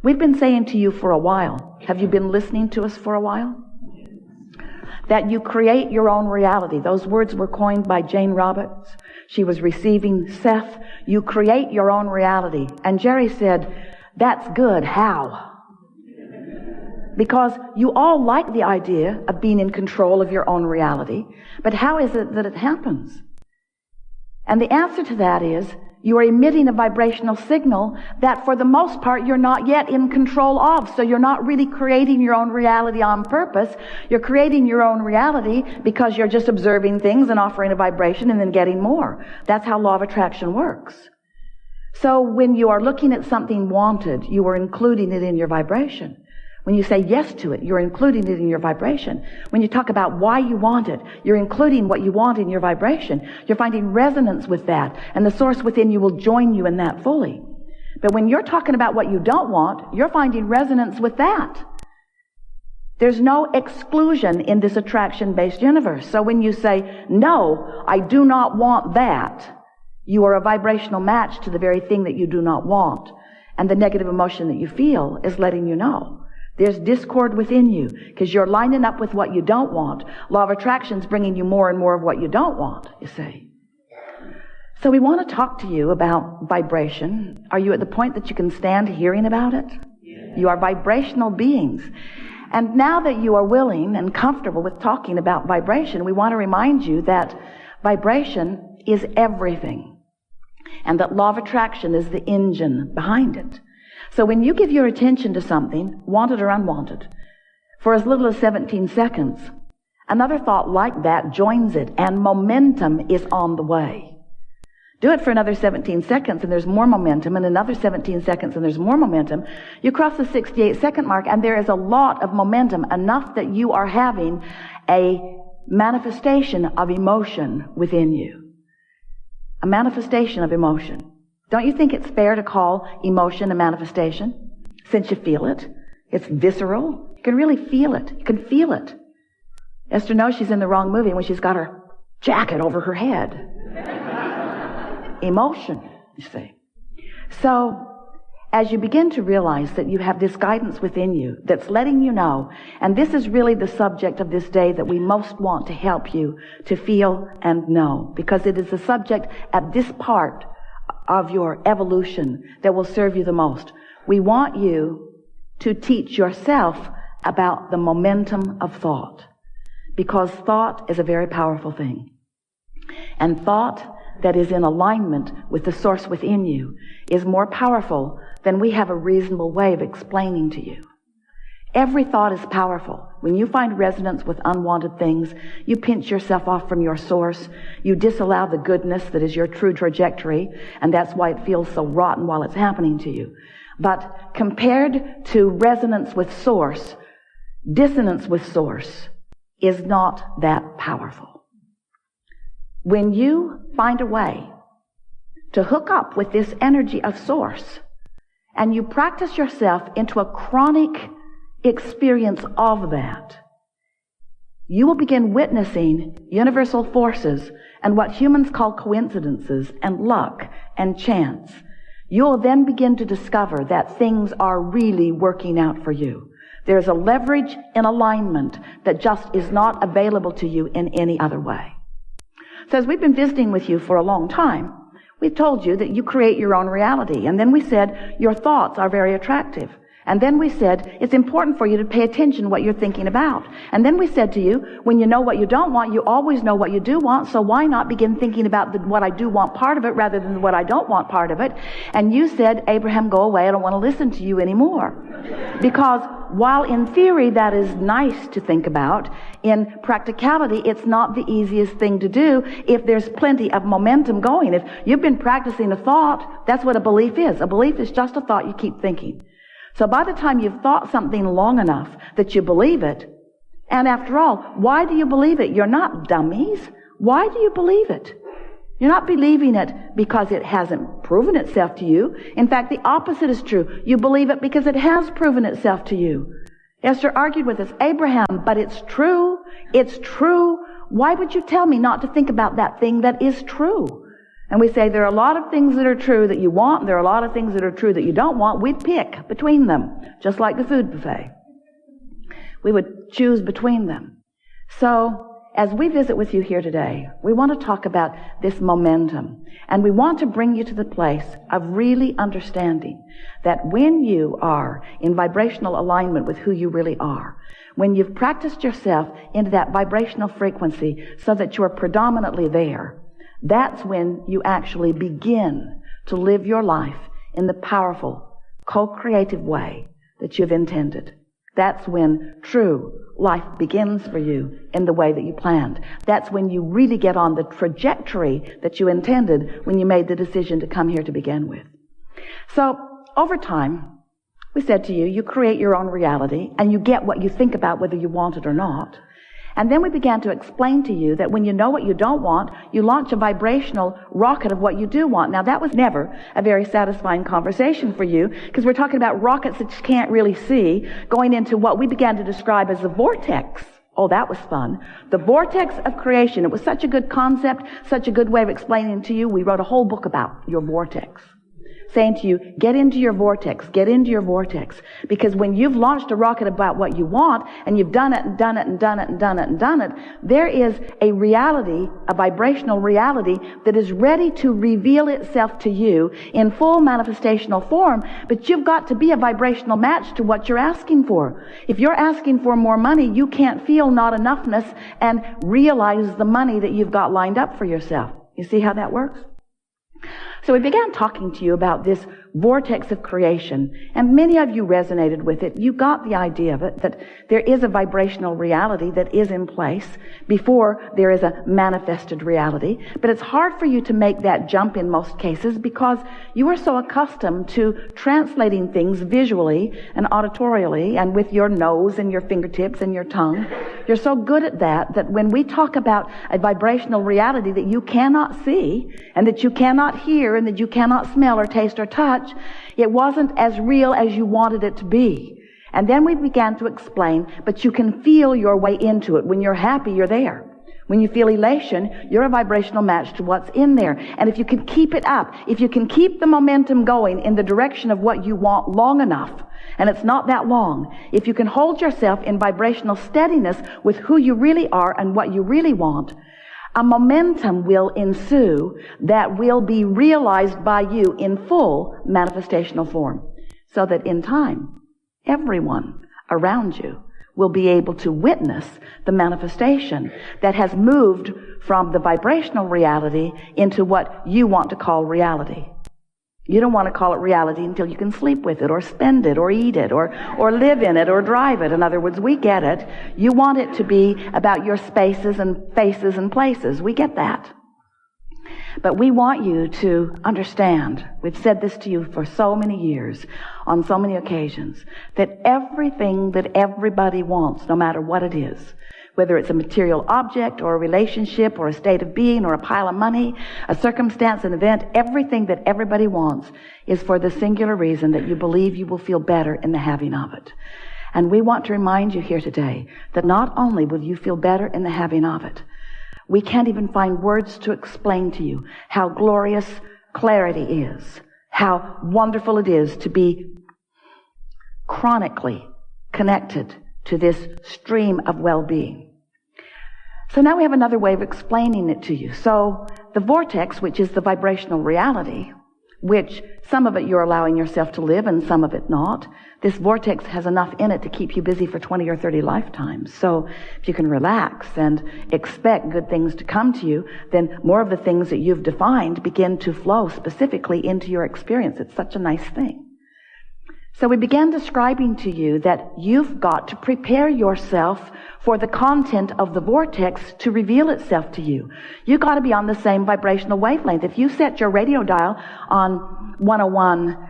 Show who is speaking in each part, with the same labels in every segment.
Speaker 1: We've been saying to you for a while, have you been listening to us for a while? That you create your own reality. Those words were coined by Jane Roberts. She was receiving Seth. You create your own reality. And Jerry said, that's good. How? Because you all like the idea of being in control of your own reality. But how is it that it happens? And the answer to that is, you are emitting a vibrational signal that for the most part you're not yet in control of. So you're not really creating your own reality on purpose. You're creating your own reality because you're just observing things and offering a vibration and then getting more. That's how law of attraction works. So when you are looking at something wanted, you are including it in your vibration. When you say yes to it, you're including it in your vibration. When you talk about why you want it, you're including what you want in your vibration. You're finding resonance with that, and the source within you will join you in that fully. But when you're talking about what you don't want, you're finding resonance with that. There's no exclusion in this attraction-based universe. So when you say, no, I do not want that, you are a vibrational match to the very thing that you do not want. And the negative emotion that you feel is letting you know. There's discord within you because you're lining up with what you don't want. Law of attraction's bringing you more and more of what you don't want, you see. So we want to talk to you about vibration. Are you at the point that you can stand hearing about it? Yeah. You are vibrational beings. And now that you are willing and comfortable with talking about vibration, we want to remind you that vibration is everything. And that law of attraction is the engine behind it. So when you give your attention to something, wanted or unwanted, for as little as 17 seconds, another thought like that joins it, and momentum is on the way. Do it for another 17 seconds, and there's more momentum, and another 17 seconds, and there's more momentum. You cross the 68-second mark, and there is a lot of momentum, enough that you are having a manifestation of emotion within you. A manifestation of emotion. Don't you think it's fair to call emotion a manifestation? Since you feel it. It's visceral. You can really feel it. You can feel it. Esther knows she's in the wrong movie when she's got her jacket over her head. Emotion, you see. So, as you begin to realize that you have this guidance within you that's letting you know, and this is really the subject of this day that we most want to help you to feel and know, because it is the subject at this part of your evolution that will serve you the most. We want you to teach yourself about the momentum of thought, because thought is a very powerful thing. And thought that is in alignment with the source within you is more powerful than we have a reasonable way of explaining to you. Every thought is powerful. When you find resonance with unwanted things, you pinch yourself off from your source. You disallow the goodness that is your true trajectory, and that's why it feels so rotten while it's happening to you. But compared to resonance with source, dissonance with source is not that powerful. When you find a way to hook up with this energy of source, and you practice yourself into a chronic experience of that, you will begin witnessing universal forces and what humans call coincidences and luck and chance. You'll then begin to discover that things are really working out for you. There's a leverage in alignment that just is not available to you in any other way. So as we've been visiting with you for a long time, we've told you that you create your own reality. And then we said your thoughts are very attractive. And then we said, it's important for you to pay attention to what you're thinking about. And then we said to you, when you know what you don't want, you always know what you do want, so why not begin thinking about what I do want part of it rather than what I don't want part of it? And you said, Abraham, go away, I don't want to listen to you anymore. Because while in theory that is nice to think about, in practicality it's not the easiest thing to do if there's plenty of momentum going. If you've been practicing a thought, that's what a belief is. A belief is just a thought you keep thinking. So by the time you've thought something long enough that you believe it, and after all, why do you believe it? You're not dummies. Why do you believe it? You're not believing it because it hasn't proven itself to you. In fact, the opposite is true. You believe it because it has proven itself to you. Esther argued with us, Abraham, but it's true. It's true. Why would you tell me not to think about that thing that is true? And we say there are a lot of things that are true that you want, and there are a lot of things that are true that you don't want. We'd pick between them, just like the food buffet. We would choose between them. So, as we visit with you here today, we want to talk about this momentum. And we want to bring you to the place of really understanding that when you are in vibrational alignment with who you really are, when you've practiced yourself into that vibrational frequency so that you're predominantly there, that's when you actually begin to live your life in the powerful, co-creative way that you've intended. That's when true life begins for you in the way that you planned. That's when you really get on the trajectory that you intended when you made the decision to come here to begin with. So, over time, we said to you, you create your own reality and you get what you think about whether you want it or not. And then we began to explain to you that when you know what you don't want, you launch a vibrational rocket of what you do want. Now, that was never a very satisfying conversation for you, because we're talking about rockets that you can't really see, going into what we began to describe as the vortex. Oh, that was fun. The vortex of creation. It was such a good concept, such a good way of explaining to you. We wrote a whole book about your vortex, saying to you, get into your vortex, get into your vortex. Because when you've launched a rocket about what you want, and you've done it and done it and done it and done it and done it, there is a reality, a vibrational reality that is ready to reveal itself to you in full manifestational form. But you've got to be a vibrational match to what you're asking for. If you're asking for more money, you can't feel not enoughness and realize the money that you've got lined up for yourself. You see how that works? So we began talking to you about this vortex of creation, and many of you resonated with it. You got the idea of it, that there is a vibrational reality that is in place before there is a manifested reality. But it's hard for you to make that jump in most cases because you are so accustomed to translating things visually and auditorially and with your nose and your fingertips and your tongue. You're so good at that when we talk about a vibrational reality that you cannot see and that you cannot hear and that you cannot smell or taste or touch, it wasn't as real as you wanted it to be. And then we began to explain, but you can feel your way into it. When you're happy, you're there. When you feel elation, you're a vibrational match to what's in there. And if you can keep it up, if you can keep the momentum going in the direction of what you want long enough, and it's not that long, if you can hold yourself in vibrational steadiness with who you really are and what you really want, a momentum will ensue that will be realized by you in full manifestational form. So that in time, everyone around you will be able to witness the manifestation that has moved from the vibrational reality into what you want to call reality. You don't want to call it reality until you can sleep with it or spend it or eat it or live in it or drive it. In other words, we get it. You want it to be about your spaces and faces and places. We get that. But we want you to understand, we've said this to you for so many years, on so many occasions, that everything that everybody wants, no matter what it is, whether it's a material object or a relationship or a state of being or a pile of money, a circumstance, an event, everything that everybody wants is for the singular reason that you believe you will feel better in the having of it. And we want to remind you here today that not only will you feel better in the having of it, we can't even find words to explain to you how glorious clarity is, how wonderful it is to be chronically connected to this stream of well-being. So now we have another way of explaining it to you. So the vortex, which is the vibrational reality, which some of it you're allowing yourself to live and some of it not, this vortex has enough in it to keep you busy for 20 or 30 lifetimes. So if you can relax and expect good things to come to you, then more of the things that you've defined begin to flow specifically into your experience. It's such a nice thing. So we began describing to you that you've got to prepare yourself for the content of the vortex to reveal itself to you. You've got to be on the same vibrational wavelength. If you set your radio dial on 101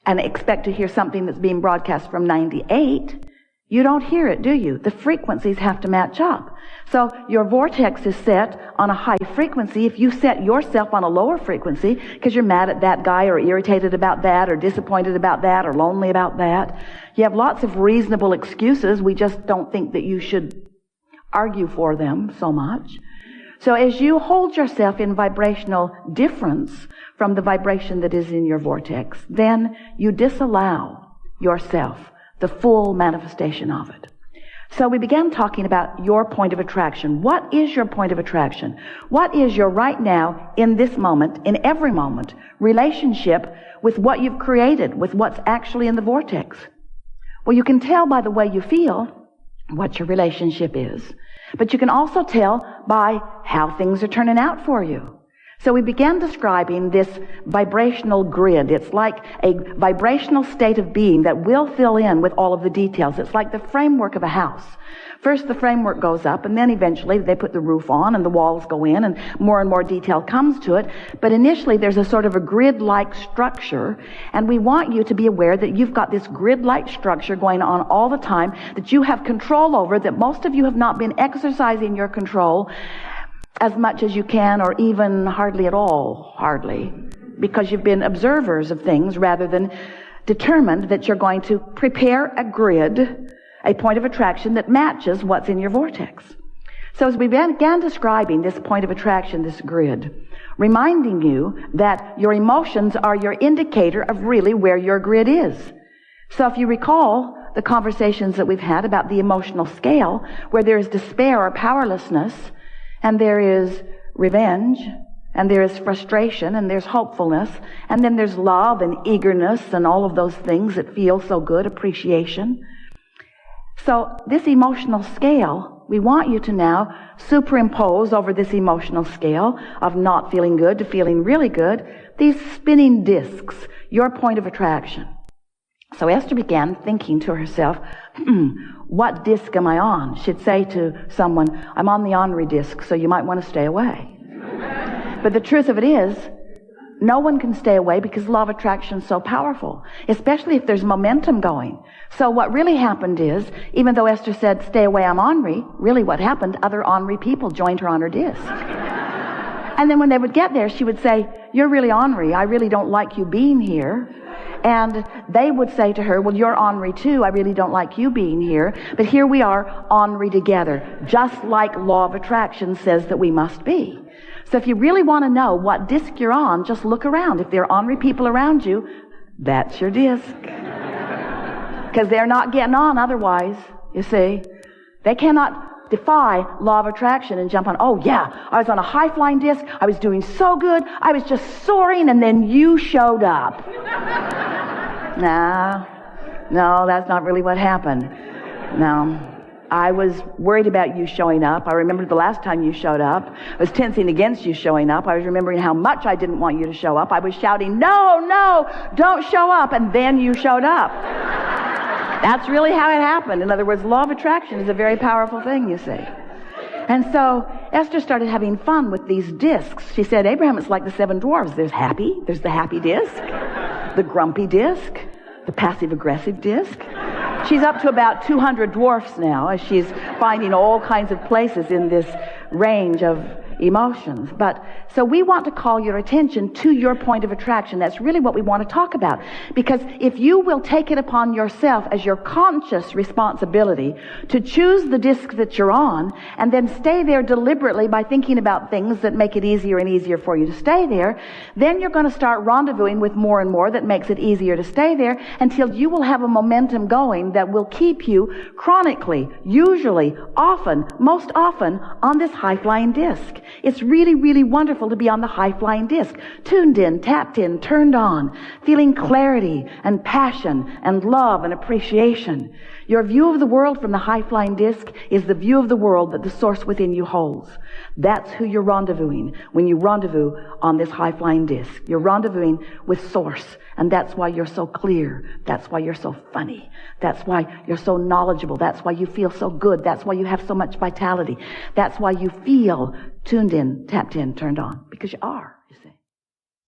Speaker 1: and expect to hear something that's being broadcast from 98, you don't hear it, do you? The frequencies have to match up. So your vortex is set on a high frequency. If you set yourself on a lower frequency because you're mad at that guy or irritated about that or disappointed about that or lonely about that, you have lots of reasonable excuses. We just don't think that you should argue for them so much. So as you hold yourself in vibrational difference from the vibration that is in your vortex, then you disallow yourself the full manifestation of it. So we began talking about your point of attraction. What is your point of attraction? What is your right now, in this moment, in every moment, relationship with what you've created, with what's actually in the vortex? Well, you can tell by the way you feel what your relationship is. But you can also tell by how things are turning out for you. So we began describing this vibrational grid. It's like a vibrational state of being that will fill in with all of the details. It's like the framework of a house. First the framework goes up, and then eventually they put the roof on and the walls go in, and more detail comes to it. But initially there's a sort of a grid-like structure, and we want you to be aware that you've got this grid-like structure going on all the time that you have control over, that most of you have not been exercising your control as much as you can, or even hardly at all, because you've been observers of things rather than determined that you're going to prepare a grid, a point of attraction that matches what's in your vortex. So as we began describing this point of attraction, this grid, reminding you that your emotions are your indicator of really where your grid is. So if you recall the conversations that we've had about the emotional scale, where there is despair or powerlessness, and there is revenge, and there is frustration, and there's hopefulness, and then there's love and eagerness and all of those things that feel so good, appreciation. So this emotional scale, we want you to now superimpose over this emotional scale of not feeling good to feeling really good, these spinning discs, your point of attraction. So Esther began thinking to herself, what disc am I on? She'd say to someone, I'm on the ornery disc, so you might want to stay away. But the truth of it is, no one can stay away because law of attraction is so powerful, especially if there's momentum going. So what really happened is, even though Esther said, stay away, I'm ornery, really what happened, other ornery people joined her on her disc. And then when they would get there, she would say, you're really ornery. I really don't like you being here. And they would say to her, well, you're ornery too. I really don't like you being here. But here we are, ornery together, just like law of attraction says that we must be. So if you really want to know what disc you're on, just look around. If there are ornery people around you, that's your disc. Because they're not getting on otherwise, you see. They cannot defy law of attraction and jump on, oh yeah, I was on a high-flying disc, I was doing so good, I was just soaring, and then you showed up. No, that's not really what happened. No, I was worried about you showing up. I remembered the last time you showed up. I was tensing against you showing up. I was remembering how much I didn't want you to show up. I was shouting, no, don't show up, and then you showed up. That's really how it happened. In other words, law of attraction is a very powerful thing, you see. And so Esther started having fun with these discs. She said, Abraham, it's like the 7 dwarves. There's the happy disc, the grumpy disc, the passive-aggressive disc. She's up to about 200 dwarfs now, as she's finding all kinds of places in this range of emotions. But so we want to call your attention to your point of attraction. That's really what we want to talk about. Because if you will take it upon yourself as your conscious responsibility to choose the disc that you're on, and then stay there deliberately by thinking about things that make it easier and easier for you to stay there, then you're going to start rendezvousing with more and more that makes it easier to stay there, until you will have a momentum going that will keep you chronically, usually, often, most often, on this high-flying disc. It's really, really wonderful to be on the high-flying disc, tuned in, tapped in, turned on, feeling clarity and passion and love and appreciation. Your view of the world from the high-flying disc is the view of the world that the source within you holds. That's who you're rendezvousing when you rendezvous on this high-flying disc. You're rendezvousing with source, and that's why you're so clear. That's why you're so funny. That's why you're so knowledgeable. That's why you feel so good. That's why you have so much vitality. That's why you feel tuned in, tapped in, turned on, because you are.